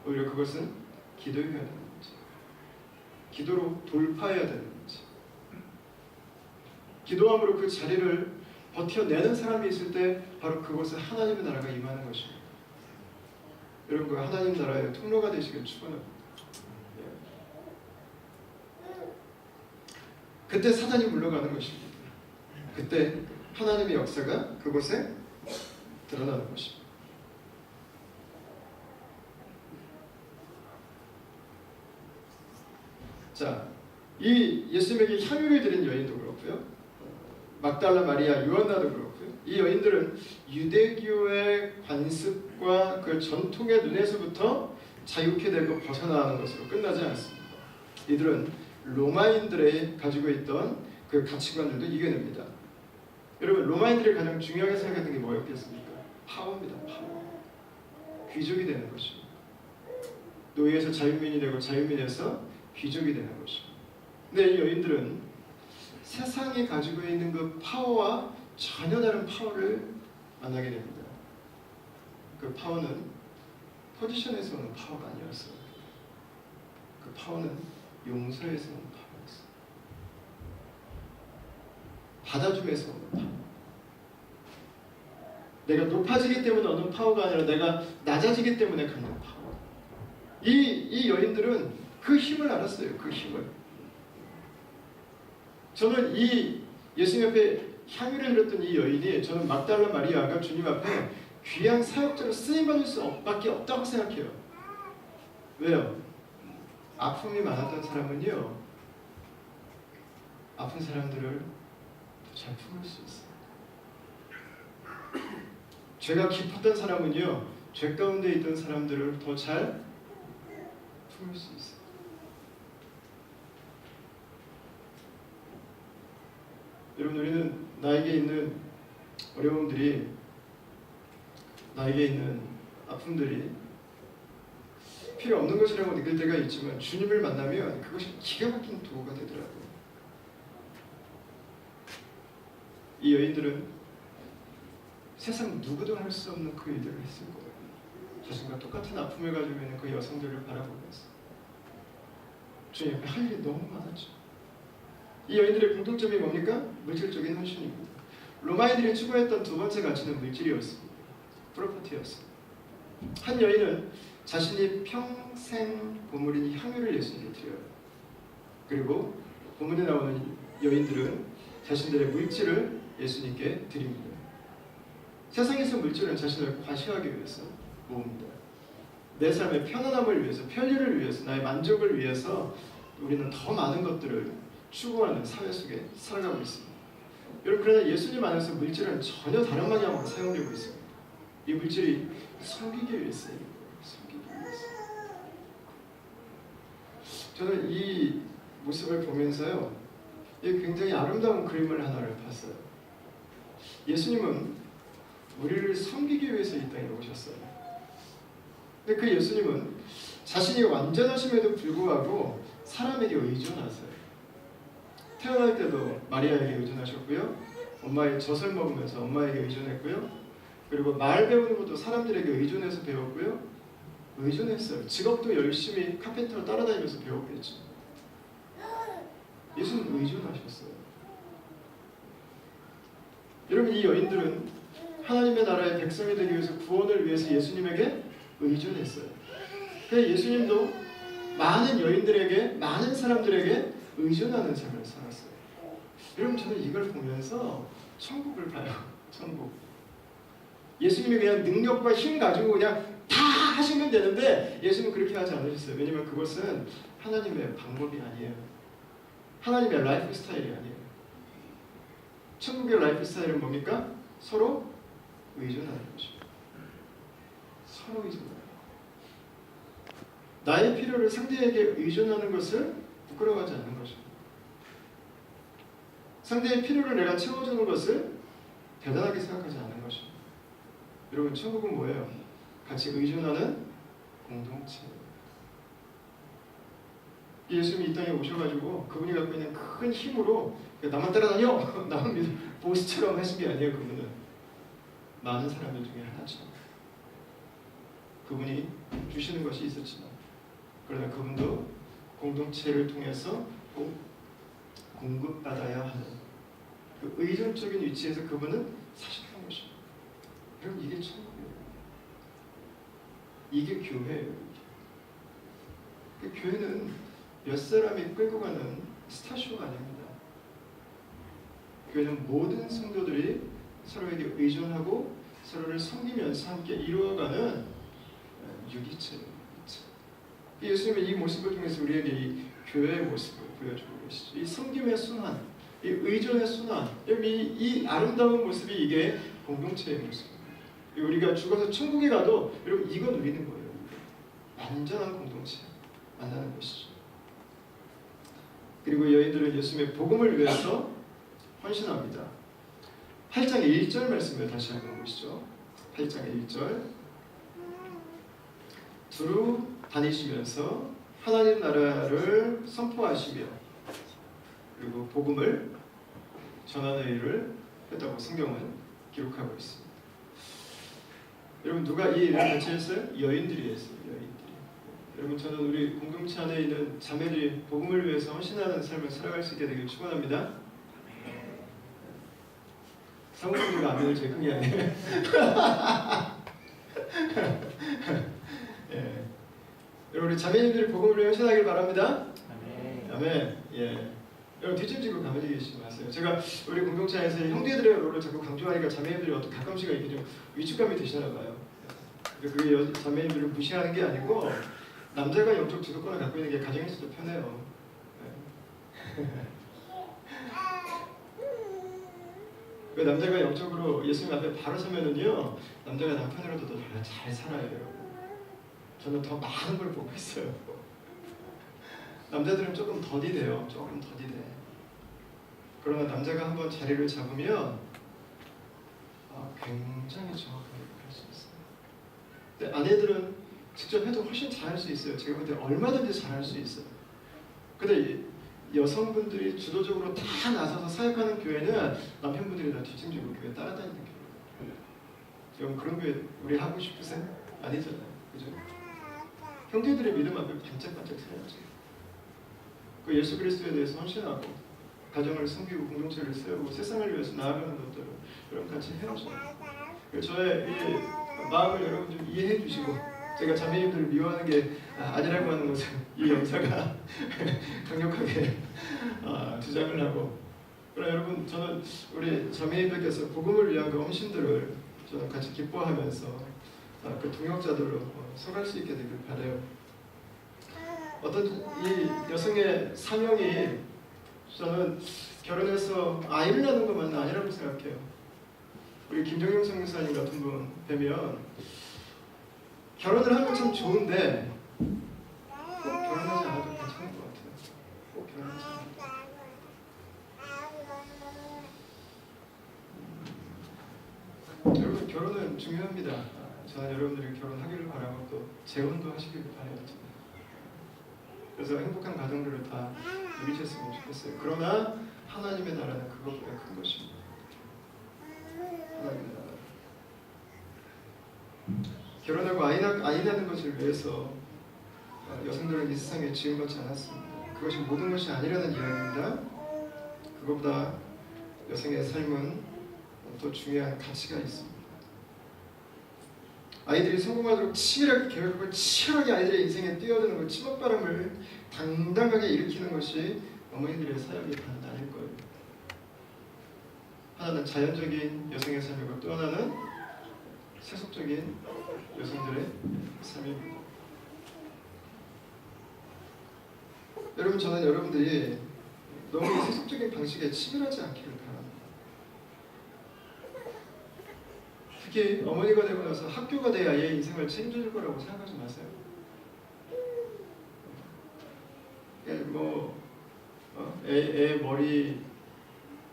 오히려 그것은 기도해야 되는 거죠. 기도로 돌파해야 되는 거지. 기도함으로 그 자리를 버텨내는 사람이 있을 때 바로 그곳에 하나님의 나라가 임하는 것입니다. 여러분, 그 하나님 나라의 통로가 되시길 축원합니다. 그때 사단이 물러가는 것입니다. 그때 하나님의 역사가 그곳에 드러나는 것입니다. 자, 이 예수님에게 향유를 드린 여인도 그렇고요, 막달라 마리아, 요한나도 그렇고요, 이 여인들은 유대교의 관습과 그 전통의 눈에서부터 자유케 되고 벗어나는 것으로 끝나지 않습니다. 이들은 로마인들이 가지고 있던 그 가치관들도 이겨냅니다. 여러분, 로마인들이 가장 중요하게 생각했던 게 뭐였겠습니까? 파워입니다. 파워. 귀족이 되는 것입니다. 노예에서 자유민이 되고 자유민에서 귀족이 되는 것입니다. 근데 이 여인들은 세상이 가지고 있는 그 파워와 전혀 다른 파워를 만나게 됩니다. 그 파워는 포지션에서 오는 파워가 아니었어요. 그 파워는 용서에서 오는 파워였어요. 받아줌에서 오는 파워. 내가 높아지기 때문에 얻는 파워가 아니라 내가 낮아지기 때문에 갖는 파워. 이 여인들은 그 힘을 알았어요. 그 힘을. 저는 이 예수님 앞에 향유를 드렸던 이 여인이, 저는 막달라 마리아가 주님 앞에 귀한 사역자로 쓰임받을 수밖에 없다고 생각해요. 왜요? 아픔이 많았던 사람은요, 아픈 사람들을 더 잘 품을 수 있어요. 죄가 깊었던 사람은요, 죄 가운데 있던 사람들을 더 잘 품을 수 있어요. 여러분, 우리는 나에게 있는 어려움들이, 나에게 있는 아픔들이 필요 없는 것이라고 느낄 때가 있지만 주님을 만나면 그것이 기가 막힌 도구가 되더라고요. 이 여인들은 세상 누구도 할 수 없는 그 일들을 했을 거예요. 자신과 똑같은 아픔을 가지고 있는 그 여성들을 바라보면서 주님 앞에 할 일이 너무 많았죠. 이 여인들의 공통점이 뭡니까? 물질적인 헌신입니다. 로마인들이 추구했던 두 번째 가치는 물질이었습니다. 프로퍼티였습니다. 한 여인은 자신이 평생 보물인 향유를 예수님께 드려요. 그리고 본문에 나오는 여인들은 자신들의 물질을 예수님께 드립니다. 세상에서 물질은 자신을 과시하기 위해서 모읍니다. 내 삶의 편안함을 위해서, 편리를 위해서, 나의 만족을 위해서 우리는 더 많은 것들을 추구하는 사회 속에 살아가고 있습니다. 여러분, 그러나 예수님 안에서 물질은 전혀 다른 방향으로 사용되고 있습니다. 이 물질이 섬기기 위해서, 섬기기 위해서. 저는 이 모습을 보면서요, 굉장히 아름다운 그림을 하나를 봤어요. 예수님은 우리를 섬기기 위해서 이 땅에 오셨어요. 근데 그 예수님은 자신이 완전하심에도 불구하고 사람에게 의존하세요. 태어날 때도 마리아에게 의존하셨고요. 엄마의 젖을 먹으면서 엄마에게 의존했고요. 그리고 말 배우는 것도 사람들에게 의존해서 배웠고요. 의존했어요. 직업도 열심히 카펜터로 따라다니면서 배웠겠죠. 예수는 의존하셨어요. 여러분, 이 여인들은 하나님의 나라의 백성이 되기 위해서 구원을 위해서 예수님에게 의존했어요. 그래서 예수님도 많은 여인들에게, 많은 사람들에게 의존하는 삶을 살았어요. 여러분, 저는 이걸 보면서 천국을 봐요. 천국. 예수님이 그냥 능력과 힘 가지고 그냥 다 하시면 되는데 예수님은 그렇게 하지 않으셨어요. 왜냐하면 그것은 하나님의 방법이 아니에요. 하나님의 라이프 스타일이 아니에요. 천국의 라이프 스타일은 뭡니까? 서로 의존하는 거죠. 서로 의존하는 거. 나의 필요를 상대에게 의존하는 것을 부끄러워하지 않는 거죠. 상대의 필요를 내가 채워주는 것을 대단하게 생각하지 않는 거죠. 여러분, 천국은 뭐예요? 같이 의존하는 공동체. 예수님이 이 땅에 오셔가지고 그분이 갖고 있는 큰 힘으로 나만 따라다녀! 나만 보스처럼 하신 게 아니에요. 그분은 많은 사람들 중에 하나죠. 그분이 주시는 것이 있었지만 그러나 그분도 공동체를 통해서 꼭 공급받아야 하는 그 의존적인 위치에서 그분은 사셨던 것입니다. 그럼 이게 천국이에요. 이게 교회예요. 그 교회는 몇 사람이 끌고 가는 스타쇼가 아닙니다. 교회는 모든 성도들이 서로에게 의존하고 서로를 섬기면서 함께 이루어가는 유기체예요. 예수님의 이 모습을 통해서 우리에게 이 교회의 모습을 보여주고 계시죠. 이 섬김의 순환, 이 의존의 순환, 이 아름다운 모습이 이게 공동체의 모습입니다. 우리가 죽어서 천국에 가도 여러분 이거 누리는 거예요. 완전한 공동체 만나는 것이죠. 그리고 여인들은 예수님의 복음을 위해서 헌신합니다. 8장의 1절 말씀을 다시 한번 보시죠. 8장의 1절. 두루 다니시면서 하나님 나라를 선포하시며 그리고 복음을 전하는 일을 했다고 성경은 기록하고 있습니다. 여러분, 누가 이 일을 같이 했어요? 여인들이 했어요. 여인들이. 여러분, 저는 우리 공동체 안에 있는 자매들이 복음을 위해서 헌신하는 삶을 살아갈 수 있게 되길 축원합니다. 사모님들과 아멘을 제일 크게 하네. 예. 여러분, 우리 자매님들이 복음을 위해 헌신하길 바랍니다. 아멘. 아멘. 예. 여러분, 뒷짐지고 가만히 계시지 마세요. 제가 우리 공동체 안에서 형제들의 롤을 자꾸 강조하니까 자매님들이 어떤 가끔씩 이렇게 좀 위축감이 드시나 봐요. 그게 자매님들을 무시하는 게 아니고 남자가 영적 주도권을 갖고 있는 게 가정에서도 편해요. 네. 그 남자가 영적으로 예수님 앞에 바로 서면은요, 남자가 남편으로도 더 잘 살아요. 여러분. 저는 더 많은 걸 보고 있어요. 남자들은 조금 더디돼요. 조금 더디돼. 그러나 남자가 한번 자리를 잡으면 굉장히 정확하게 할 수 있어요. 근데 아내들은 직접 해도 훨씬 잘할 수 있어요. 제가 볼 때 얼마든지 잘할 수 있어요. 근데 여성분들이 주도적으로 다 나서서 사역하는 교회는 남편분들이 다 뒷짐지고 교회 따라다니는 교회예요. 여러분, 그런 교회 우리 하고 싶으세요? 아니잖아요. 그죠? 형제들의 믿음 앞에 반짝반짝 서야죠. 그 예수 그리스도에 대해서 헌신하고 가정을 섬기고 공동체를 세우고 세상을 위해서 나아가는 것들을 여러분 같이 해야죠. 저의 이 마음을 여러분 좀 이해해 주시고, 제가 자매님들을 미워하는 게 아니라고 하는 것을 이 영사가 강력하게 주장을 하고, 그러나 여러분, 저는 우리 자매님들께서 복음을 위한 그 헌신들을 저는 같이 기뻐하면서 그 동역자들로 서갈 수 있게 되길 바라요. 어떤 이 여성의 사명이 저는 결혼해서 아이를 낳는 것만은 아니라고 생각해요. 우리 김정영 선교사님 같은 분 뵈면 결혼을 하면 참 좋은데 꼭 결혼하지 않아도 괜찮은 것 같아요. 꼭 결혼하지 않아도. 결혼은 중요합니다. 저는 여러분들이 결혼하기를 바라고 또 재혼도 하시길 바라요. 그래서 행복한 가정들을 다 누리셨으면 좋겠어요. 그러나 하나님의 나라는 그것보다 큰 것입니다. 하나님의 나라. 결혼하고 아이 낳는 것을 위해서 여성들은 이 세상에 지음받지 않았습니다. 그것이 모든 것이 아니라는 이야기입니다. 그것보다 여성의 삶은 또 중요한 가치가 있습니다. 아이들이 성공하도록 치밀하게 계획하고 치열하게 아이들의 인생에 뛰어드는 그 치맛바람을 당당하게 일으키는 것이 어머니들의 사역이 다 아닐 거예요. 하나는 자연적인 여성의 삶이고 또 하나는 세속적인 여성들의 삶입니다. 여러분, 저는 여러분들이 너무 세속적인 방식에 치밀하지 않기를 바랍니다. 특히 어머니가 되고 나서 학교가 내 아이의 인생을 책임질 거라고 생각하지 마세요. 애 머리,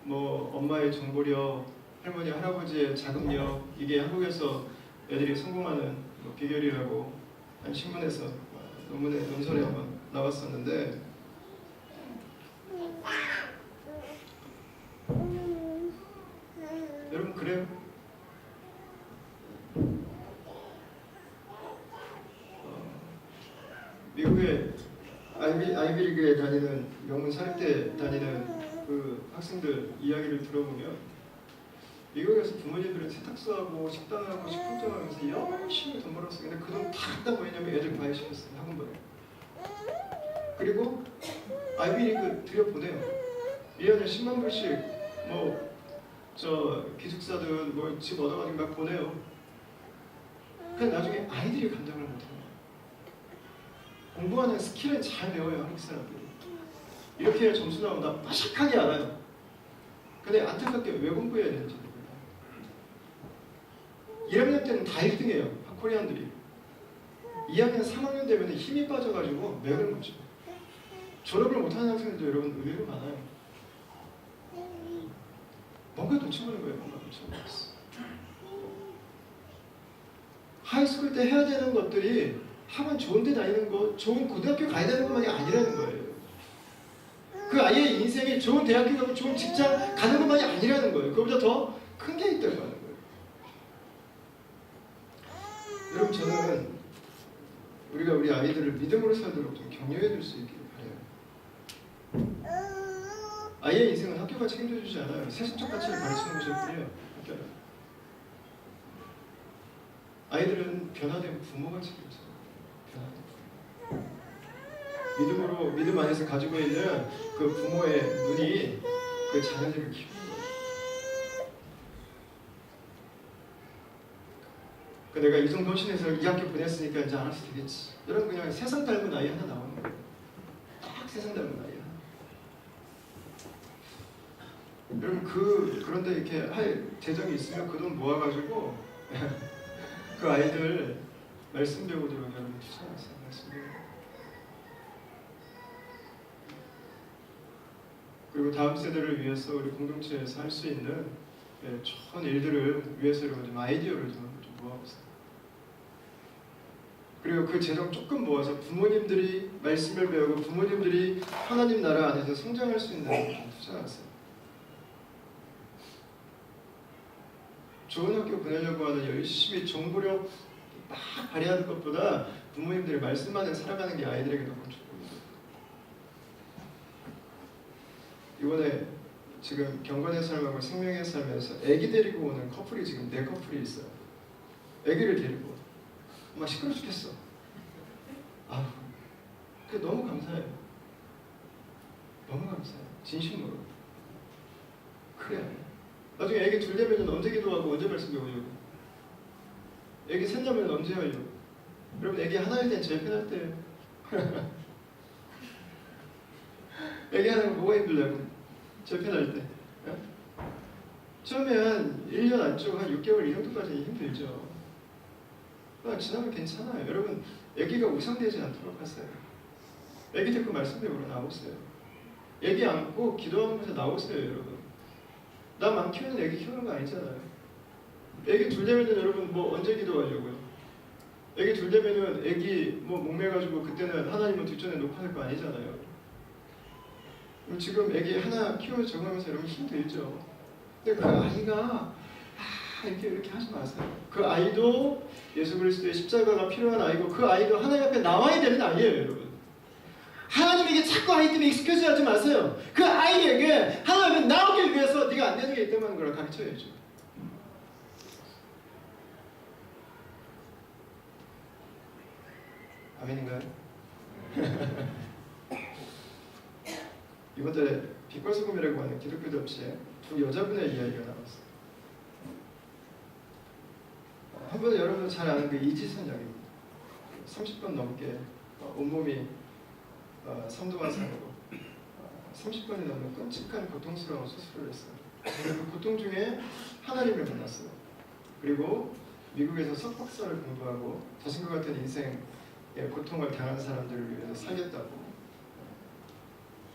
엄마의 정보력, 할머니 할아버지의 자금력, 이게 한국에서 애들이 성공하는 비결이라고 한 신문에서 논설에 한번 나왔었는데, 여러분 그래요? 미국의 아이비리그에 다니는 명문 사립대 다니는 그 학생들 이야기를 들어보면 미국에서 부모님들은 세탁소하고 식당하고 식품점하면서 열심히 돈 벌었어요. 근데 그 돈 다 갖다 뭐했냐면 애들 과외시켰어요. 학원번에. 그리고 아이비리그 들여보내요. 1년에 10만 불씩 기숙사든 집 얻어가지고 막 보내요. 근데 나중에 아이들이 감당을 못해요. 공부하는 스킬은 잘 배워요, 한국 사람들이. 이렇게 해야 점수 나온다 빠삭하게 알아요. 근데 안타깝게 왜 공부해야 되는지 몰라요. 1학년 때는 다 1등이에요, 코리안들이. 2학년, 3학년 되면 힘이 빠져가지고 맥을 못 쳐요. 졸업을 못하는 학생들도 여러분 의외로 많아요. 뭔가 놓쳐버린 거예요, 뭔가 놓쳐버렸어. 하이스쿨 때 해야 되는 것들이 학원 좋은 데 다니는 거, 좋은 고등학교 가야 되는 것만이 아니라는 거예요. 그 아이의 인생에 좋은 대학교 가고 좋은 직장 가는 것만이 아니라는 거예요. 그거보다 더 큰 게 있다고 하는 거예요. 여러분, 저는 우리가 우리 아이들을 믿음으로 살도록 좀 격려해 줄 수 있기를 바라요. 아이의 인생은 학교가 책임져 주지 않아요. 세속적 가치를 가르치는 것일 뿐이에요. 학교는. 아이들은 변화된 부모가 책임져요. 믿음 안에서 가지고 있는 그 부모의 눈이 그 자녀들을 키우는 거예요. 내가 이 정도 헌신해서 이 학교 보냈으니까 이제 알아서 되겠지. 여러분, 그냥 세상 닮은 아이 하나 나오는 거예요. 딱 세상 닮은 아이 하나. 여러분, 그런데 이렇게 할 재정이 있으면 그 돈 모아가지고 그 아이들 말씀 배우도록 여러분 추천하세요. 말씀 배우도록. 그리고 다음 세대를 위해서 우리 공동체에서 할 수 있는 좋은 일들을 위해서 좀 아이디어를 좀 모아보세요. 그리고 그 재정 조금 모아서 부모님들이 말씀을 배우고 부모님들이 하나님 나라 안에서 성장할 수 있는 좀 투자하세요. 좋은 학교 보내려고 하는 열심히 정보력 막 발휘하는 것보다 부모님들이 말씀만을 살아가는 게 아이들에게 너무 좋습니다. 이번에 지금 경건의 삶하고 생명의 삶에서 아기 데리고 오는 커플이 지금 4커플이 있어요. 아기를 데리고 막 시끄러 죽겠어. 그게 너무 감사해요. 너무 감사해요. 진심으로. 그래. 나중에 아기 둘 되면 언제 기도하고 언제 말씀 배우려고. 아기 셋 되면 언제 하려고. 여러분, 아기 하나일 땐 제일 편할 때예요. 아기 하나가 뭐가 힘들냐고. 제일 편할 때. 처음에 한 1년 안쪽 한 6개월 이 정도까지 힘들죠. 지나면 괜찮아요. 여러분, 아기가 우상되지 않도록 하세요. 아기 듣고 말씀 배우러 나오세요. 아기 안고 기도하면서 나오세요, 여러분. 남 안 키우는 아기 키우는 거 아니잖아요. 애기 둘 되면은 여러분 뭐 언제 기도하려고요? 애기 둘 되면은 애기 뭐 목매가지고 그때는 하나님은 뒷전에 놓고 할 거 아니잖아요. 그럼 지금 애기 하나 키워 적응하면서 여러분 힘들죠. 근데 그 아이가 이렇게 하지 마세요. 그 아이도 예수 그리스도의 십자가가 필요한 아이고 그 아이도 하나님 앞에 나와야 되는 아이예요, 여러분. 하나님에게 자꾸 아이 때문에 익스큐즈 하지 마세요. 그 아이에게 하나님 앞에 나오기 위해서 네가 안 되는 게 있다는 걸 가르쳐야죠. 아멘인가요? 이번 달에 빛과 소금이라고 하는 기독교 잡지에 두 여자분의 이야기가 나왔어요. 한 번 여러분 잘 아는 그 이지선 양입니다. 30번 넘게 온몸이 삼두만상으로 30번이 넘는 끔찍한 고통스러운 수술을 했어요. 그 고통 중에 하나님을 만났어요. 그리고 미국에서 석박사를 공부하고 자신과 같은 인생의 고통을 당한 사람들을 위해서 살겠다고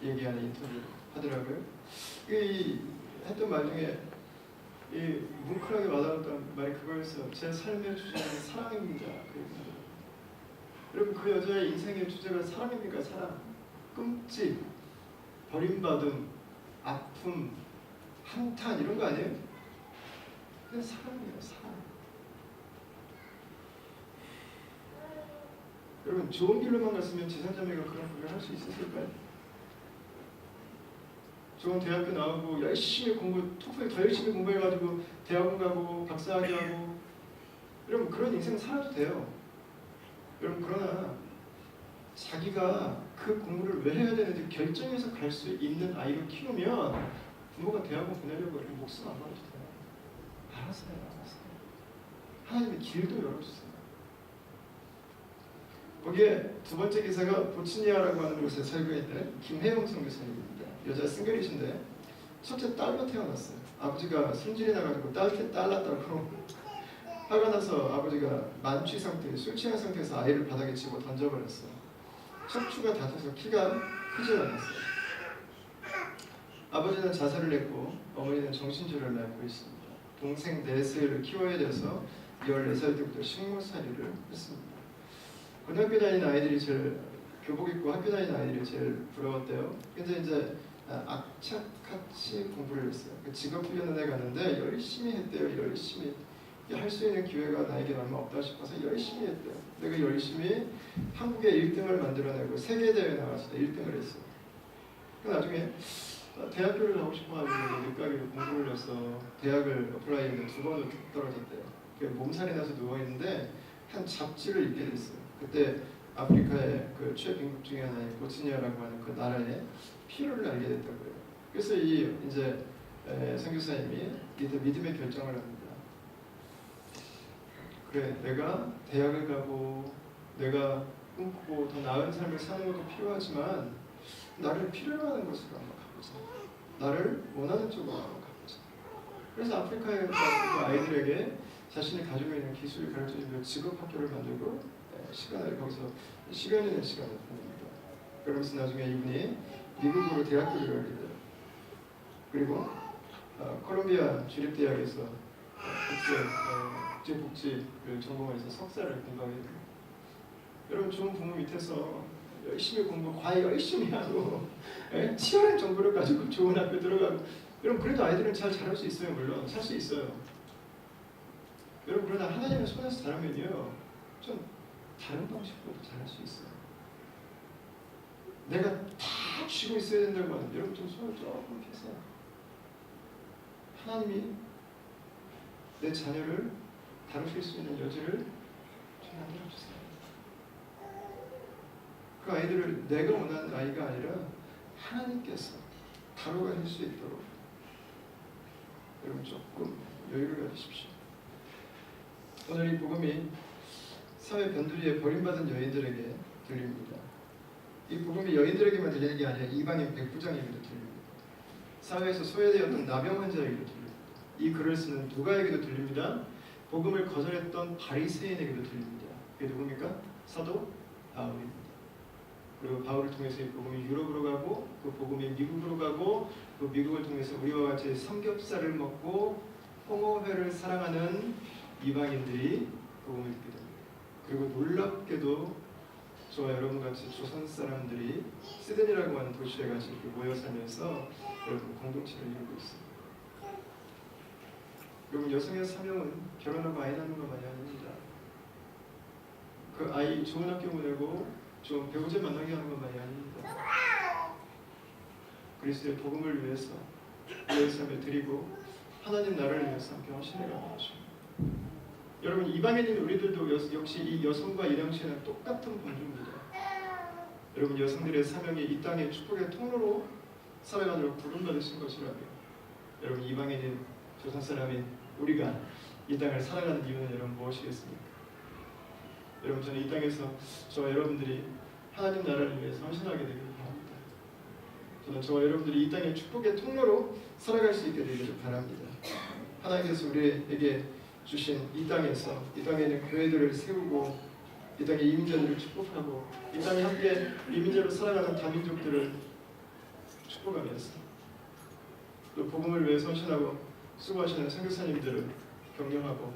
얘기하는 인터뷰를 하더라고요. 이 했던 말 중에 이 뭉클하게 와닿았던 말이 그거였어요. 제 삶의 주제는 사랑입니다. 여러분 그 여자의 인생의 주제가 사랑입니까? 사랑. 끔찍, 버림받음, 아픔, 한탄 이런 거 아니에요? 그냥 사랑이에요. 사랑. 여러분 좋은 길로만 갔으면 지산자매가 그런 고백을 할 수 있었을까요? 좋은 대학교 나오고 열심히 토플 더 열심히 공부해가지고 대학원 가고 박사학위 하고 여러분 그런 인생 살아도 돼요. 여러분 그러나 자기가 그 공부를 왜 해야 되는지 결정해서 갈 수 있는 아이를 키우면 부모가 대학원 보내려고 이렇게 목숨 안 걸어도 돼요. 알았어요. 하나님의 길도 열어주세요. 거기에 두 번째 기사가 보츠니아라고 하는 곳에 살고 있는 김혜영 선교사님입니다. 여자 싱글이신데 첫째 딸로 태어났어요. 아버지가 승질이 나가지고 딸 낳았다고 화가 나서 아버지가 만취 상태, 술 취한 상태에서 아이를 바닥에 치고 던져버렸어요. 척추가 다쳐서 키가 크질 않았어요. 아버지는 자살을 했고 어머니는 정신줄을 앓고 있습니다. 동생 넷을 키워야 돼서 14살 때부터 식모살이를 했습니다. 고등학교 다니는 아이들이 제일 교복 입고 학교 다니는 아이들이 제일 부러웠대요. 근데 이제 악착같이 공부를 했어요. 직업 훈련원에 갔는데 열심히 했대요. 열심히 할 수 있는 기회가 나에게 얼마 없다 싶어서 열심히 했대요. 내가 열심히 한국의 1등을 만들어내고 세계대회에 나가서 1등을 했어요. 나중에 대학교를 가고 싶어가지고 늦가기로 공부를 해서 대학을 어플라이했는데 2번을 떨어졌대요. 몸살이 나서 누워있는데 한 잡지를 읽게 됐어요. 그때 아프리카의 그 최빈국 중에 하나인 보츠니아라고 하는 그 나라의 필요를 알게 됐다고요. 그래서 이제 선교사님이 이때 믿음의 결정을 합니다. 그래, 내가 대학을 가고 내가 꿈꾸고 더 나은 삶을 사는 것도 필요하지만 나를 필요로 하는 곳으로 한번 가보자. 나를 원하는 쪽으로 한번 가보자. 그래서 아프리카의 그 아이들에게 자신이 가지고 있는 기술을 가르쳐주며 직업 학교를 만들고 거기서 시간을 보냅니다. 그러면서 나중에 이분이 미국으로 대학교를 가게 돼요. 그리고 콜롬비아 주립대학에서 국제복지를 전공해서 석사를 공부하게 됩니다. 여러분 좋은 부모 밑에서 열심히 공부, 과외 열심히 하고 치열한 정보를 가지고 좋은 학교 들어가고 여러분 그래도 아이들은 잘 자랄 수 있어요. 물론 살 수 있어요. 여러분 그러나 하나님의 손에서 자라면요 좀 다른 방식으로도 잘할 수 있어요. 내가 다 쥐고 있어야 된다고 하는데 여러분 좀 손을 조금 펴세요. 하나님이 내 자녀를 다루실 수 있는 여지를 좀 만들어주세요. 그 아이들을 내가 원하는 아이가 아니라 하나님께서 다루어갈 수 있도록 여러분 조금 여유를 가지십시오. 오늘 이 복음이 사회 변두리에 버림받은 여인들에게 들립니다. 이 복음이 여인들에게만 들리는 게 아니라 이방인 백부장에게도 들립니다. 사회에서 소외되었던 나병 환자에게도 들립니다. 이 글을 쓰는 누가에게도 들립니다. 복음을 거절했던 바리새인에게도 들립니다. 그게 누굽니까? 사도 바울입니다. 그리고 바울을 통해서 이 복음이 유럽으로 가고 그 복음이 미국으로 가고 그 미국을 통해서 우리와 같이 삼겹살을 먹고 홍어회를 사랑하는 이방인들이 복음을 듣게 됩니다. 그리고 놀랍게도 저와 여러분 같이 조선 사람들이 시드니라고 하는 도시에 같이 이렇게 모여 살면서 여러분 공동체를 이루고 있습니다. 여러분, 여성의 사명은 결혼하고 아이 낳는 것만이 아닙니다. 그 아이 좋은 학교 보내고 좋은 배우자 만나게 하는 것만이 아닙니다. 그리스도의 복음을 위해서 우리의 삶을 드리고 하나님 나라를 위해서 함께 헌신해가는 것입니다. 여러분, 이방인인 우리들도 역시 이 여성과 이 당시에는 똑같은 본주입니다. 여러분, 여성들의 사명이 이 땅의 축복의 통로로 살아가도록 부름받으신 것이라면, 여러분, 이방인인 조선 사람인 우리가 이 땅을 살아가는 이유는 여러분 무엇이겠습니까? 여러분, 저는 이 땅에서 저와 여러분들이 하나님 나라를 위해서 헌신하게 되기를 바랍니다. 저는 저와 여러분들이 이 땅의 축복의 통로로 살아갈 수 있게 되기를 바랍니다. 하나님께서 우리에게 주신 이 땅에서, 이 땅에 있는 교회들을 세우고 이 땅의 이민자들을 축복하고 이 땅에 함께 이민자로 살아가는 다민족들을 축복하면서 또 복음을 위해 헌신하고 수고하시는 선교사님들을 격려하고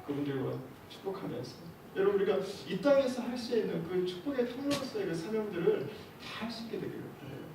그분들과 축복하면서, 여러분, 우리가 이 땅에서 할 수 있는 그 축복의 통로로서의 그 사명들을 다 할 수 있게 되기를 바라요.